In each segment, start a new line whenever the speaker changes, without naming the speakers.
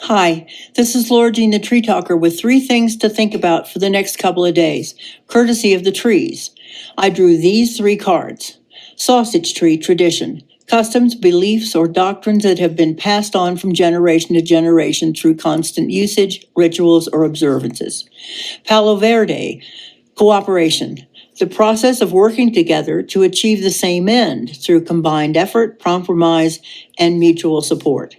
Hi, this is LauraJthe.Treetalker with 3 things to think about for the next couple of days, courtesy of the trees. I drew these 3 cards. Sausage tree tradition, customs, beliefs, or doctrines that have been passed on from generation to generation through constant usage, rituals, or observances. Palo Verde, cooperation, the process of working together to achieve the same end through combined effort, compromise, and mutual support.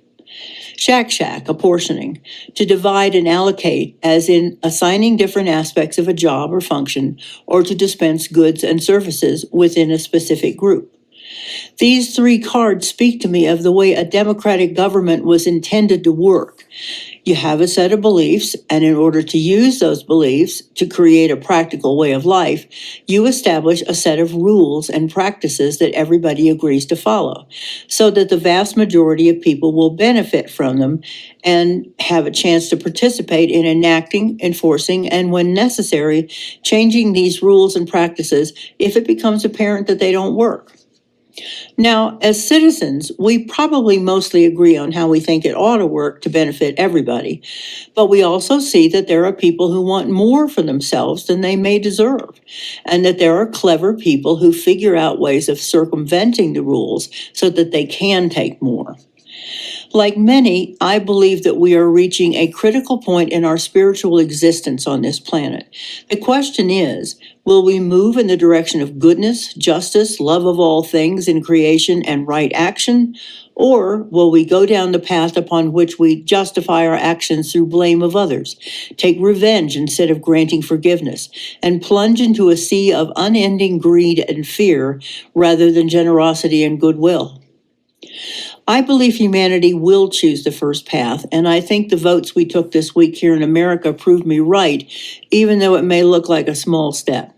Shack, apportioning, to divide and allocate, as in assigning different aspects of a job or function, or to dispense goods and services within a specific group. These 3 cards speak to me of the way a democratic government was intended to work. You have a set of beliefs, and in order to use those beliefs to create a practical way of life, you establish a set of rules and practices that everybody agrees to follow, so that the vast majority of people will benefit from them and have a chance to participate in enacting, enforcing, and when necessary, changing these rules and practices if it becomes apparent that they don't work. Now, as citizens, we probably mostly agree on how we think it ought to work to benefit everybody, but we also see that there are people who want more for themselves than they may deserve, and that there are clever people who figure out ways of circumventing the rules so that they can take more. Like many, I believe that we are reaching a critical point in our spiritual existence on this planet. The question is, will we move in the direction of goodness, justice, love of all things in creation, and right action? Or will we go down the path upon which we justify our actions through blame of others, take revenge instead of granting forgiveness, and plunge into a sea of unending greed and fear rather than generosity and goodwill? I believe humanity will choose the first path, and I think the votes we took this week here in America proved me right, even though it may look like a small step.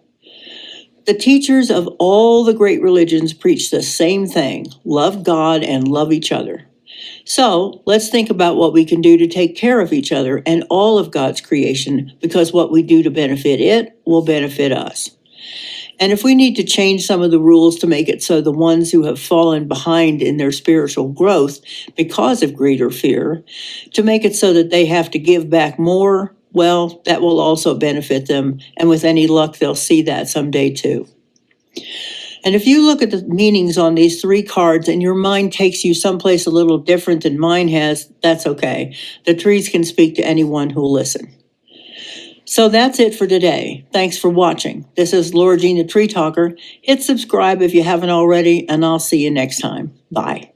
The teachers of all the great religions preach the same thing: love God and love each other. So let's think about what we can do to take care of each other and all of God's creation, because what we do to benefit it will benefit us. And if we need to change some of the rules to make it so the ones who have fallen behind in their spiritual growth because of greed or fear, to make it so that they have to give back more, well, that will also benefit them. And with any luck, they'll see that someday too. And if you look at the meanings on these 3 cards and your mind takes you someplace a little different than mine has, that's okay. The trees can speak to anyone who'll listen. So that's it for today. Thanks for watching. This is LauraJthe.Treetalker. Hit subscribe if you haven't already, and I'll see you next time. Bye.